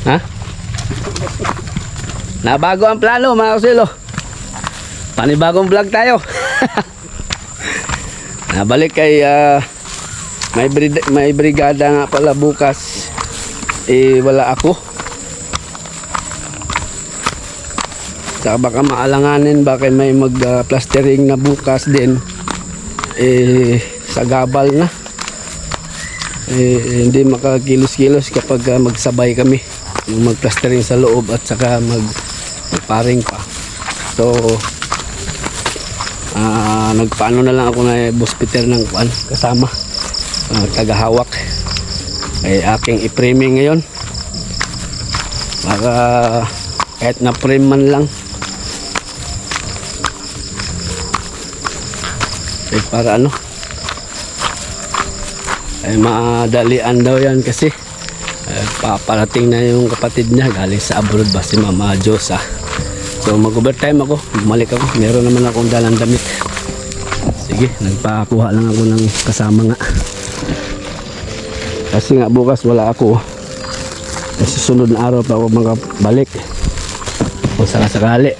Ha? Nabago ang plano mga kusilo. Panibagong vlog tayo. Nabalik kay may brigada nga pala bukas. Wala ako. Saka baka maalanganin, baka may mag-plastering na bukas din. Sa gabal na. Hindi makakilos-kilos kapag magsabay kami. Mag-plastering sa loob at saka magparing pa. So, nagpaano na lang ako na buspiter ng kuan kasama. Tagahawak. Aking i-framing ngayon. Baka kahit na frame man lang. Para ano madalian daw yan kasi paparating na yung kapatid niya galing sa abroad ba si Mama Josa. So mag-overtime ako, bumalik ako, meron naman akong dalang damit. Sige, nagpakuha lang ako ng kasama nga kasi nga bukas wala ako. Kasi susunod na araw pa ako makabalik o sakasakali.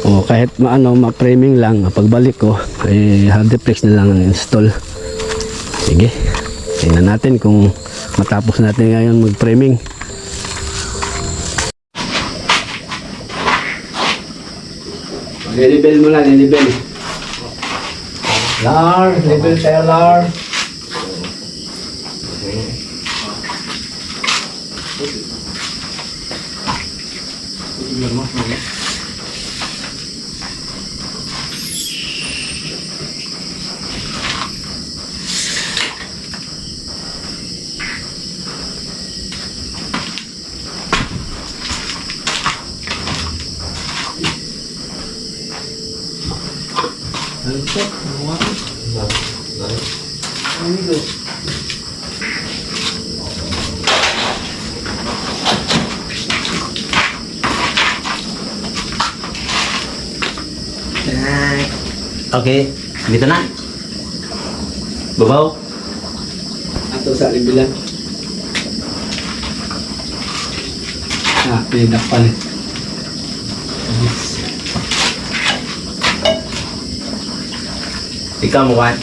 O kahit ma-framing lang, pagbalik ko hard flex na lang install. Sige, tingnan natin kung matapos natin ngayon mag-framing. Level mo na, level. Lar, level tayo lar. Okay, dito na. Babaw. Ato sa libilan. Pinak pala. Ikaw mo kan?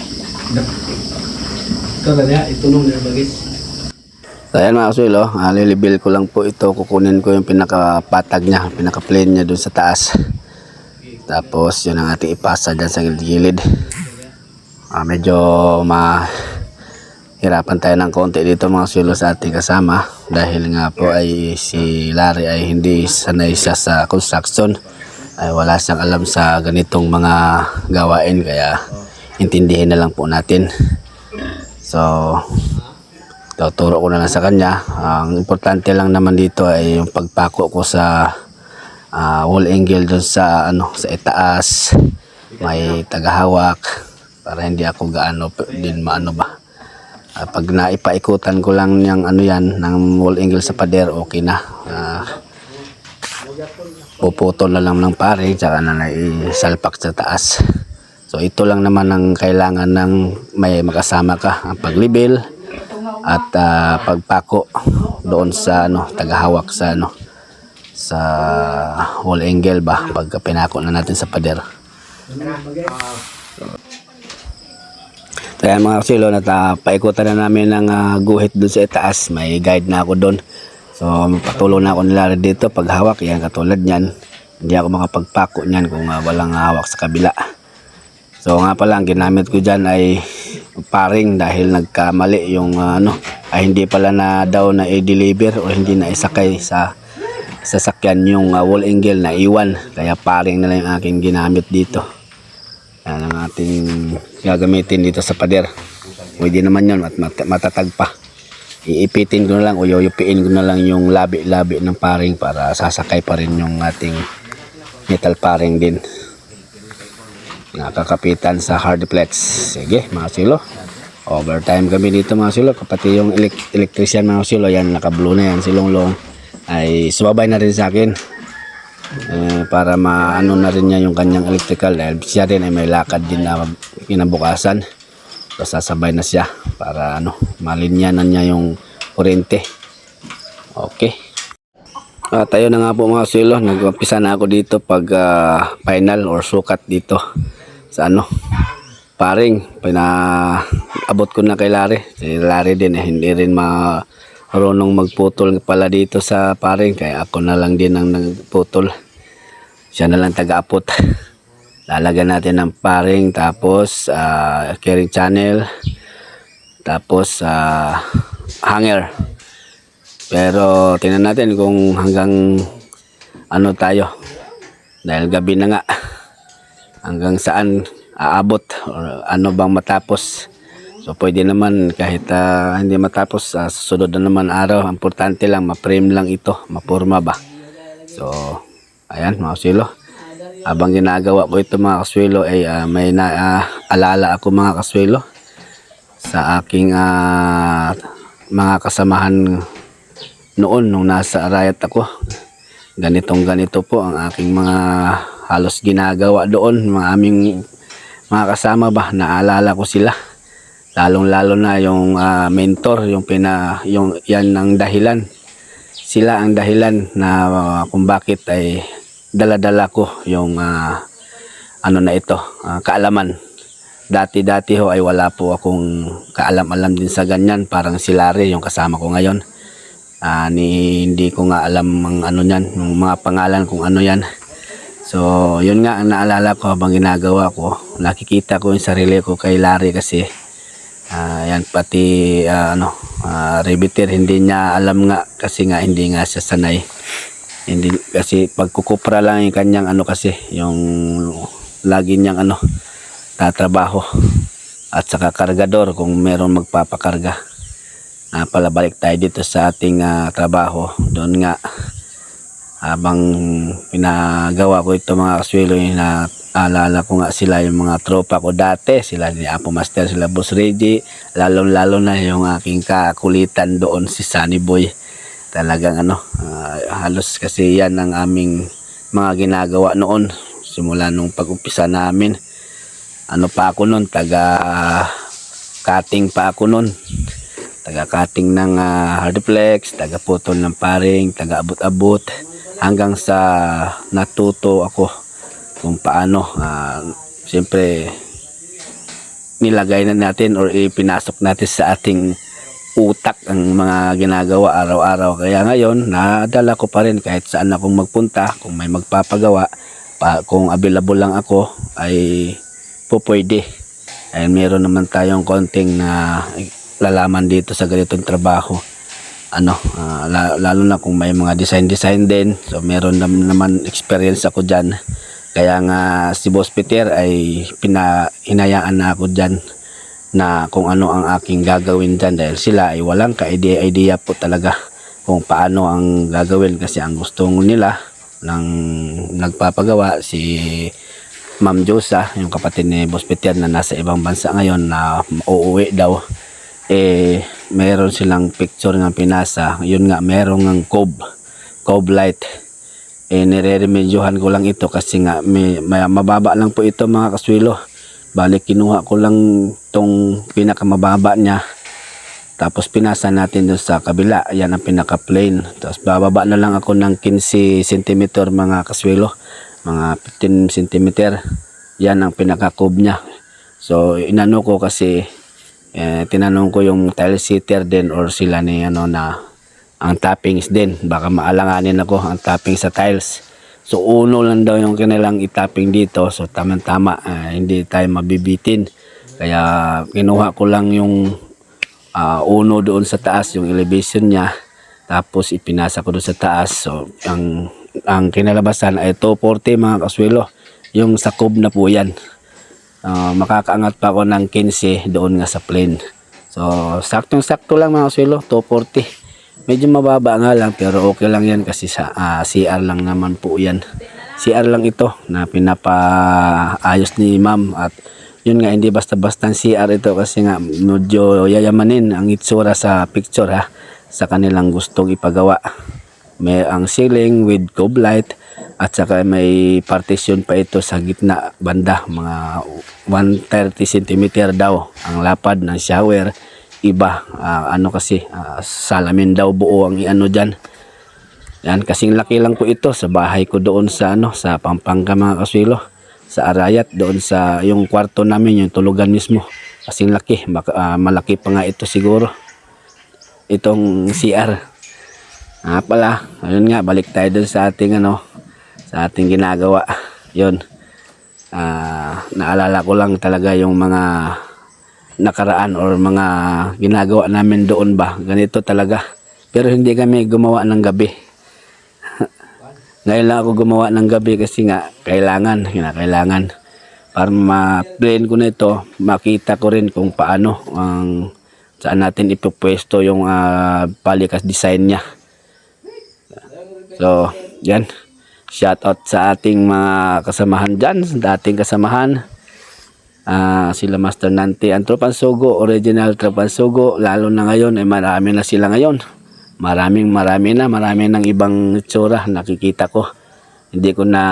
Ito na niya, itunong na bagis. So ayan mga kasulo, lilibil ko lang po ito. Kukunin ko yung pinakapatag niya, pinaka-plane niya dun sa taas. Tapos yun ang ating ipasa dyan sa gilid. Medyo mahirapan tayo ng konti dito mga kasulo sa ating kasama. Dahil nga po ay si Larry ay hindi sanay siya sa construction. Ay wala siyang alam sa ganitong mga gawain. Kaya intindihin na lang po natin. So tuturo ko na lang sa kanya. Ang importante lang naman dito ay yung pagpako ko sa wall angle dun sa sa itaas. May tagahawak para hindi ako gaano din maano ba. Pag naipaikutan ko lang yung yan ng wall angle sa pader, okay na. Puputol na lang ng paring tsaka na isalpak sa taas. So ito lang naman ang kailangan ng may makasama ka, ang paglibel at pagpako doon sa tagahawak sa sa wall angle ba pagka pinako na natin sa pader. Kaya mga kasilo, paikutan na namin ng guhit doon sa itaas. May guide na ako doon. So patulong na ako nila dito paghawak. Yan katulad niyan. Hindi ako makapagpako niyan kung walang hawak sa kabila. So nga pala ang ginamit ko dyan ay paring dahil nagkamali yung ay hindi pala na daw na i-deliver o hindi na isakay sa sasakyan yung wall angle na iwan. Kaya paring na lang yung aking ginamit dito. Yan ang ating gagamitin dito sa pader. Pwede naman yun at matatag pa. Iipitin ko na lang o yuyupiin ko na lang yung labi-labi ng paring para sasakay pa rin yung ating metal paring din. Nakakapitan sa hard flex. Sige mga silo, overtime kami dito mga silo. Kapati yung electrician mga silo, yan naka-blue na yan, silong-long ay sumabay na rin sa akin para maano na rin niya yung kanyang electrical dahil siya din ay may lakad din na kinabukasan. So sasabay na siya para malinyanan niya yung kuryente. Okay. Tayo na nga po mga kaswelo, nag-umpisa na ako dito pag final or sukat dito sa paring. Pinaabot ko na kay Larry. Si Larry din hindi rin marunong magputol pala dito sa paring, kaya ako na lang din ang nagputol. Siya na lang taga-apot. Lalagyan natin ng paring, tapos carrying channel, tapos hanger. Pero tingnan natin kung hanggang tayo, dahil gabi na nga, hanggang saan aabot or ano bang matapos. So pwede naman kahit hindi matapos, susunod na naman araw. Importante lang ma-frame lang ito, mapurma ba. So ayan mga kaswelo, habang ginagawa ko ito mga kaswelo ay may alala ako mga kaswelo sa aking mga kasamahan noon nung nasa Arayat ako. Ganito po ang aking mga halos ginagawa doon, mga aming mga kasama ba. Naalala ko sila, lalong-lalo na yung mentor, yung yan ang dahilan. Sila ang dahilan na kung bakit ay dala-dala ko yung kaalaman. Dati ho ay wala po akong kaalam-alam din sa ganyan. Parang si Larry yung kasama ko ngayon, hindi ko nga alam ang niyan, yung mga pangalan kung ano yan. So yun nga ang naalala ko habang ginagawa ko. Nakikita ko yung sarili ko kay Larry kasi yan, pati riveter hindi niya alam nga, kasi nga hindi nga siya sanay. Hindi kasi pagkukupra lang yung kanyang kasi yung lagi niyang tatrabaho, at saka kargador kung meron magpapakarga. Palabalik tayo dito sa ating trabaho. Doon nga habang pinagawa ko ito mga kaswelo, naalala ko nga sila, yung mga tropa ko dati, sila ni Apo Master, sila Boss Reggie, lalo na yung aking kakulitan doon, si Sunny Boy. Talagang halos kasi yan ang aming mga ginagawa noon simula nung pag-umpisa namin. Pa ako noon, taga-cutting pa ako noon. Taga-cutting ng hardflex, taga-putol ng paring, taga-abot-abot, hanggang sa natuto ako kung paano. Siyempre nilagay na natin or ipinasok natin sa ating utak ang mga ginagawa araw-araw. Kaya ngayon nadala ko pa rin kahit saan akong magpunta. Kung may magpapagawa, kung available lang ako, ay pwede. Ay meron naman tayong konting na lalaman dito sa ganitong trabaho. Lalo na kung may mga design din. So meron naman experience ako dyan. Kaya nga si Boss Peter ay hinayaan na ako dyan na kung ano ang aking gagawin dyan, dahil sila ay walang ka-idea po talaga kung paano ang gagawin. Kasi ang gusto nila ng nagpapagawa, si Ma'am Josa, yung kapatid ni Boss Peter na nasa ibang bansa ngayon, na uuwi daw. Meron silang picture ng pinasa. Yun nga, meron ng cove light. Nire-remedyohan ko lang ito kasi nga may mababa lang po ito mga kaswelo. Balik kinuha ko lang tong pinakamababa niya, tapos pinasa natin doon sa kabila. Yan ang pinaka plain. Tapos bababa na lang ako ng 15 cm mga kaswelo, mga 15 cm. Yan ang pinaka cove niya. So inano ko kasi tinanong ko yung tile setter din or sila ni na ang toppings din, baka maalanganin ako ang topping sa tiles. So uno lang daw yung kanilang itapping dito. So tama-tama, hindi tayo mabibitin. Kaya kinuha ko lang yung uno doon sa taas, yung elevation niya, tapos ipinasa ko doon sa taas. So ang kinalabasan ay 240 mga kaswelo. Yung sa cove na po yan. Makakaangat pa ako ng 15 doon nga sa plane. So saktong-sakto lang mga kaswelo, 240. Medyo mababa nga lang, pero okay lang yan kasi sa CR lang naman po yan. CR lang ito na pinapaayos ni ma'am. At yun nga, hindi basta-basta CR ito kasi nga medyo yayamanin ang itsura sa picture sa kanilang gustong ipagawa. May ang ceiling with cove light, at saka may partition pa ito sa gitna banda, mga 130 cm daw ang lapad ng shower. iba. Ano kasi, salamin daw buo ang iano dyan. Yan, kasing laki lang po ito sa bahay ko doon sa sa Pampanga mga kaswelo. Sa Arayat, doon sa yung kwarto namin, yung tulugan mismo. Kasing laki, malaki pa nga ito siguro. Itong CR. Pala, ayun nga, balik tayo doon sa ating sa ating ginagawa. Yun. Naalala ko lang talaga yung mga nakaraan or mga ginagawa namin doon ba. Ganito talaga. Pero hindi kami gumawa ng gabi. Ngayon lang ako gumawa ng gabi kasi nga kailangan. Para ma-plan ko na ito, makita ko rin kung paano saan natin ipupwesto yung palikas design niya. So, yan. Shout out sa ating mga kasamahan dyan, dating kasamahan. Sila Master Nante, ang Tropang Sugo, original Tropang Sugo, lalo na ngayon, marami na sila ngayon. Marami ng ibang itsura nakikita ko. Hindi ko na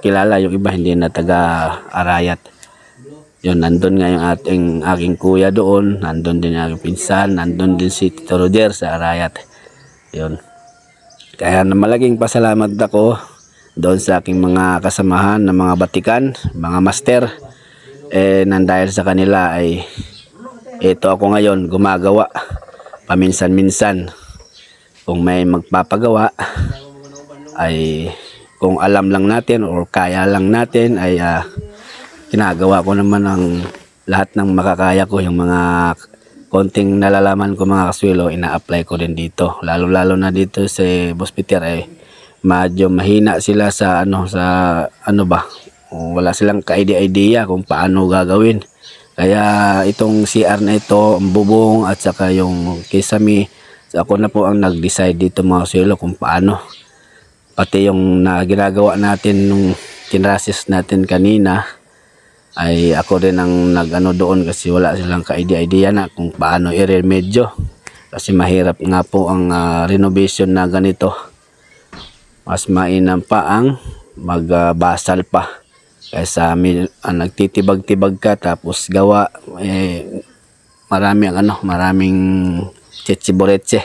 kilala yung iba, hindi na taga Arayat. Yun, nandun nga yung aking kuya doon, nandun din yung aking pinsan, nandun din si Tito Roger sa Arayat. Yun. Kaya malaking pasalamat ako doon sa aking mga kasamahan na mga batikan, mga master. Nang dahil sa kanila ay ito ako ngayon gumagawa paminsan-minsan. Kung may magpapagawa ay kung alam lang natin or kaya lang natin ay ginagawa ko naman ang lahat ng makakaya ko. Yung mga konting nalalaman ko mga kaswelo, ina-apply ko din dito. Lalo na dito sa Boss Peter ay medyo mahina sila sa wala silang ka-idea kung paano gagawin. Kaya itong CR na ito, ang bubong at saka yung kisame, ako na po ang nag-decide dito mga kaswelo kung paano. Pati yung ginagawa natin nung kinrasis natin kanina ay ako rin ang doon kasi wala silang ka-idea na kung paano i-remedyo. Kasi mahirap nga po ang renovation na ganito. Mas mainam pa ang magbasal pa. Kaysa nagtitibag-tibag ka tapos gawa maraming chichiboretse.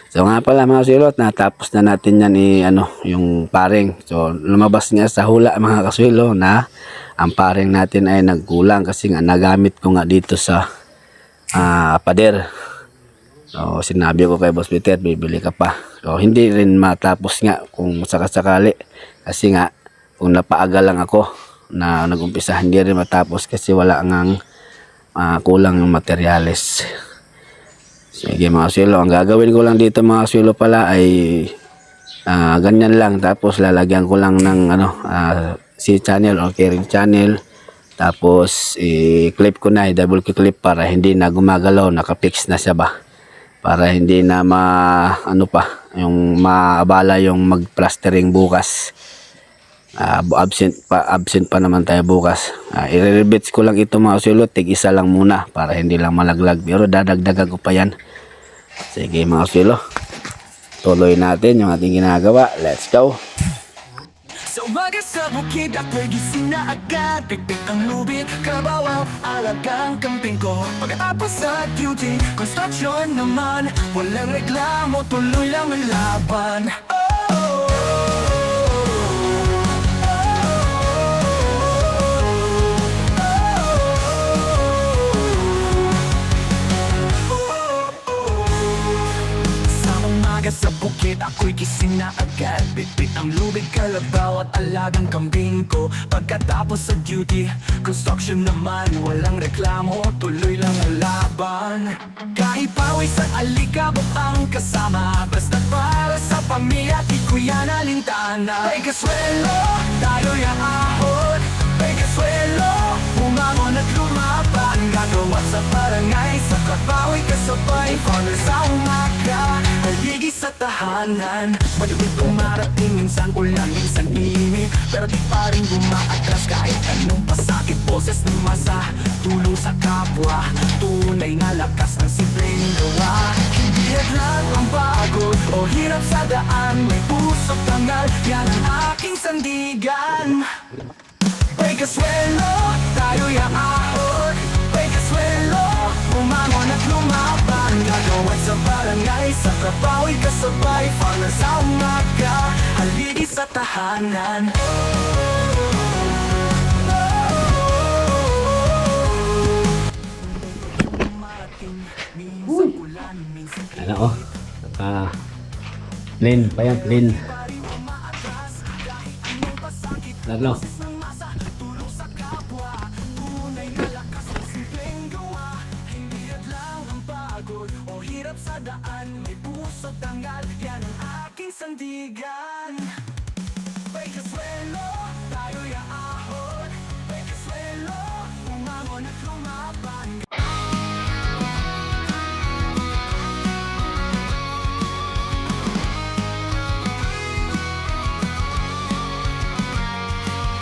So nga pala mga kaswelo, natapos na natin yan yung paring. So lumabas nga sa hula mga kaswelo na ang paring natin ay nagkulang kasi nga nagamit ko nga dito sa pader. So sinabi ko kay Boss Peter, bibili ka pa. So hindi rin matapos nga kung sakasakali kasi nga kung napaaga lang ako na nagumpisa, hindi rin matapos kasi wala ngang kulang yung materyales. Sige mga kaswelo, ang gagawin ko lang dito mga kaswelo pala ay ganyan lang, tapos lalagyan ko lang ng C-channel o carrying channel, tapos i-clip ko na, i-double clip para hindi na gumagalaw, nakapix na siya ba, para hindi na yung maabala yung mag-plastering bukas. Absent pa naman tayo bukas. I-rebits ko lang ito mga kaswelo, tig-isa lang muna para hindi lang malaglag, pero dadagdagan ko pa yan. Sige mga kaswelo, tuloy natin yung ating ginagawa. Let's go. Sa umaga sa bukid ako'y gising na agad. Pigpig ang lubid, kabawaw, alagang camping ko. Pagkatapos sa duty, construction naman. Walang reklamo, tuloy lang ang laban. Sa bukid ako'y gising na agad. Bitbit ang lubid, kalabaw at alagang kambing ko. Pagkatapos sa duty, construction naman. Walang reklamo, tuloy lang ang laban. Kahit pawis at alikabok ang kasama, basta para sa pamilya, di ko yan alintana. May kaswelo, tayo'y aahon. May kaswelo, bumangon at lumaban. Gagawa sa barangay, sa kabawi kasabay. Father sa umaga, haligi sa tahanan. Madugid umarating, minsan ulan, minsan init, pero di pa rin gumaatras kahit anong pasakit. Boses ng masa, tulong sa kapwa, tunay na lakas ng simpleng gawa. Hindi agad ang pagod o hirap sa daan, may pusok tangal, yan ang aking sandigan. May kaswelo, tayo'y aahon. May kaswelo, Umangon at lumaban, gagawin sa barangay, sa trabaho kasabay, para sa umaga, haligi sa tahanan. Ano oh? Lin, pa yan, Lin. Ano? O hirap sa daan, may puso tangal, yan ang aking sandigan. May kaswelo, tayo'y aahon. May kaswelo, umangon at lumaban.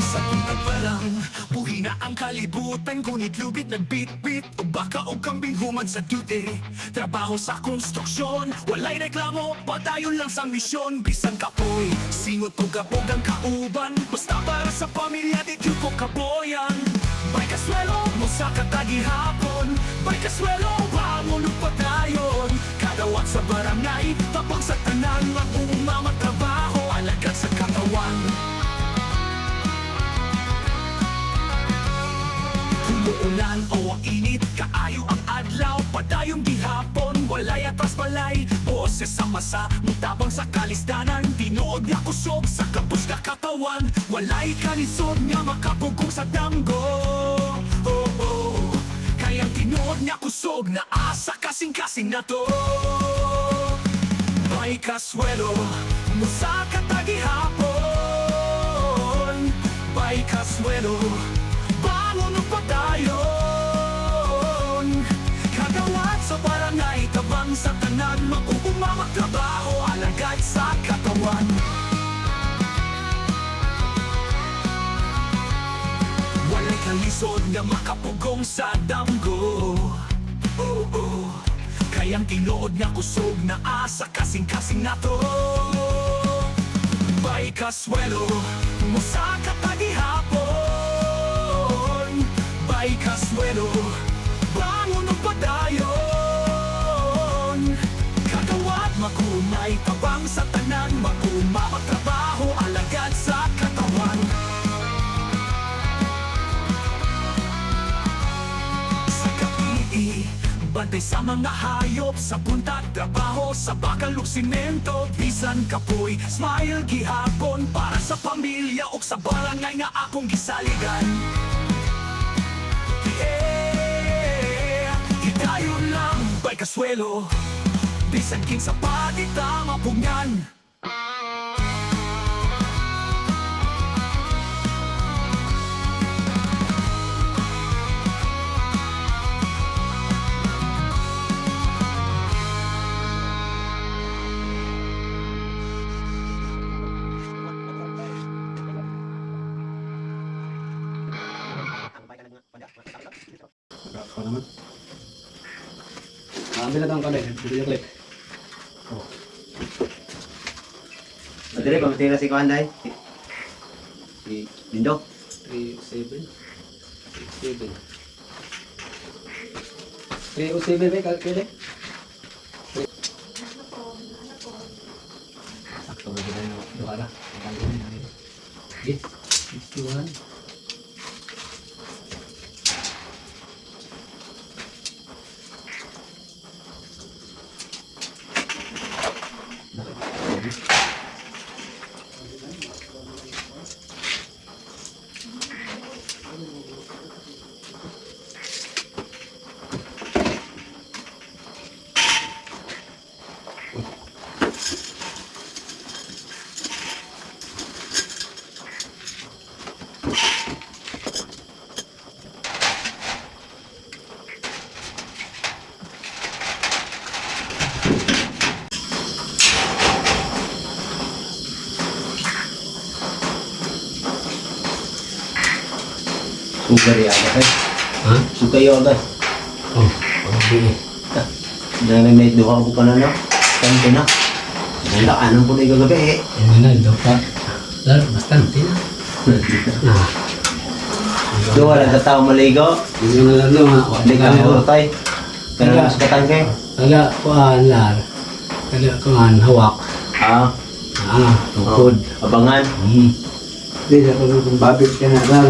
Sa tuntag pa lang, buhi na ang kalibutan, ngunit lubid nagbit-bit o baka o kambing humad sa duty. Trabaho sa konstruksyon, walay reklamo, padayon lang sa misyon. Bisan kapoy, singot o gabog ang kauban, basta para sa pamilya di ko kaboyan. May kaswelo mo sa katagihapon, may kaswelo bangon o padayon. Kadawat sa barangay, tapang sa tanan, mag-uumama trabaho, alagad sa katawan. Umuulan o ang init, kaayo ang adlaw, padayong gihapon, walay atras balay, boses sa masa, mutabang sa kalisdanan, tinuod nga kusog sa kapos na katawan, walay kalisod nga makapugong sa damgo. Oh, oh. Kayang tinuod nga kusog na asa kasing-kasing na to. May kaswelo mo sa katagihapon, may kaswelo bangon o padayon. Kagawad sa barangay, tabang sa tanan, mag-uumamag trabaho, alagad sa katawan. Walay kalisod na makapugong sa damgo. Oh, oh. Kayang tinuod nga kusog na asa kasing-kasing na to. May kaswelo mo sa katagihapon, may kaswelo bangon o padayon. Kagawad makunay, tabang sa tanan, mag-umamag trabaho, alagad sa katawan. Sa kapi'i, bantay sa mga hayop, sa buntag trabaho, sa bakal ug simento, bisan kapoy, smile gihapon, para sa pamilya o sa barangay nga akong gisaligan. Hidayon lang, may kaswelo, bisan king sa pagita mapungyan. Ako naman. Ambil na itong kanay, video clip. Oh. Madali pa matira si Kuanday. Si Lindo. 307. 307 ba kalkili? Sakto ba kita yung duwara? Okay, 61. Sugar ya agad eh. Ha? Sugar yun agad. Oh, pag-bili. Narinig duha ko pa na no. Kanto na. Nandaanan po na yung gagabi eh. Yan na, dopa. Bastante na. Ah. Duha lang sa tao maligo. Hindi mo na lang doon, ha? Hindi kami urutay. Kaya lang sa katangke. Kaya kuhaan lar. Kaya kuhaan hawak. Ah, Tungkod. abangan. Hindi na kung babit ka na lar.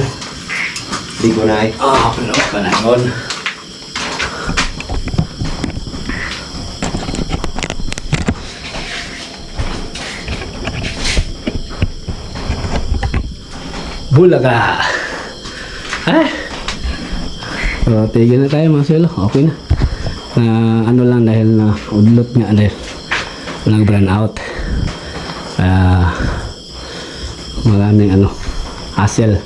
Di ko na eh. Pero panahon. Bulaga. So, tigil na tayo mga silo. Okay na. Ano lang dahil na udlot nga dahil nag-brand out. Maraming hassle.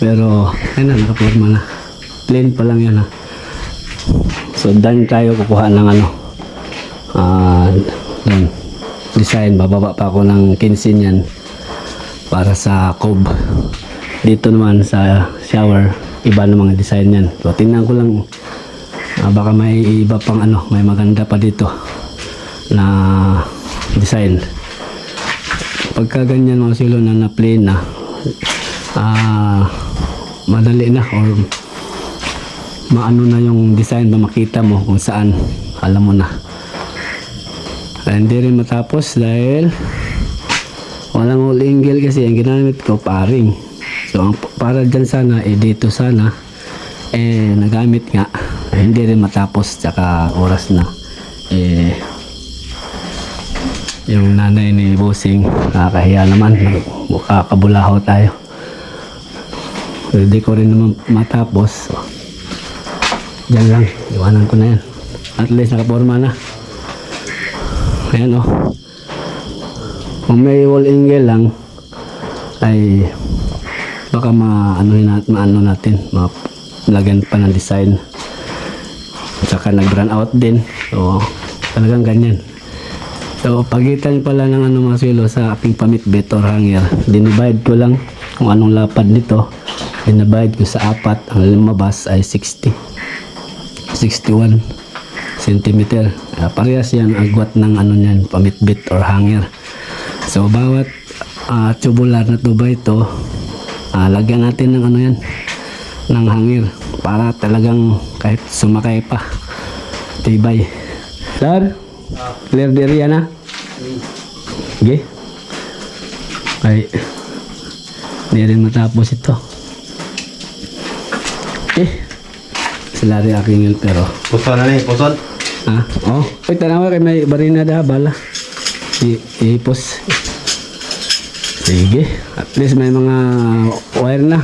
Pero ayun na, nakaporma na. Plain pa lang yan ha. So done tayo kukuha ng dun, design. Bababa pa ako ng 15 yan para sa cob. Dito naman sa shower, iba na mga design yan. So tingnan ko lang, baka may iba pang may maganda pa dito na design. Pagka ganyan mga silo na plain na, madali na or maano na yung design ba, makita mo kung saan, alam mo na. Hindi rin matapos dahil walang whole angle kasi ang ginamit ko paring. So ang para dyan sana dito sana nagamit nga, hindi rin matapos, tsaka oras na yung nanay ni Bossing nakakahiya naman, kakabulaho tayo. Hindi ko rin naman matapos, so dyan lang, iwanan ko na yan. At least nakaporma na. Ayan kung may wall angle lang ay baka maano natin, malagyan pa ng design. At saka nag-run out din, so talagang ganyan. So pagitan pala ng mga silo sa aking pamitbit or hanger, dinivide ko lang kung anong lapad nito. Dinivide ko sa 4, ang lumabas ay 61 cm. Parehas yan agwat ng niyan, pamitbit or hanger. So bawat tubular na tuba ito, lagyan natin ng yan, ng hanger para talagang kahit sumakay pa, tibay. Sir, clear the area na? Okay. Ay, hindi rin matapos ito. Sila rin aking yun, pero Puson na puson. Uy, tanawa kay may barina da, bala. Ipos. Sige, at least may mga wire na,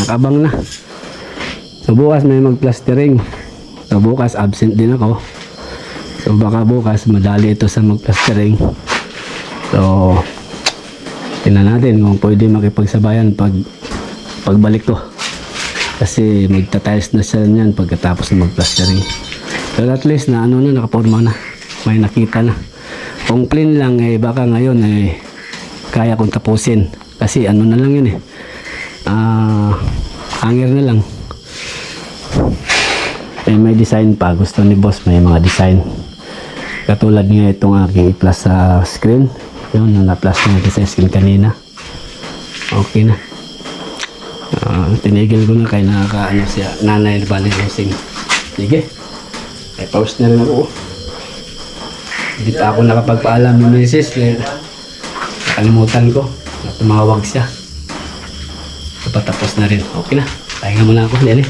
nakabang na. So bukas may magplastering. So bukas absent din ako. So baka bukas madali ito sa magplastering. So tingnan natin kung pwede makipagsabayan pagbalik ko. Kasi magta-tiles na siya niyan pagkatapos ng magplastering. Pero at least na nakaporma na. May nakita na. Kung plain lang baka ngayon kaya kong tapusin. Kasi na lang yun hanger na lang. May design pa. Gusto ni boss may mga design. Katulad nga itong aking i-plus sa screen. Yun, na-plus natin sa screen kanina. Okay na. Tinigil ko na kay nakakaano siya. Nanay na bali Bossing. Sige. Ay, pause na rin ako. Hindi pa ako nakapagpaalam ni Mrs. Nakalimutan ko. Tumawag siya. Patapos na rin. Okay na. Pahinga muna ako. Dali.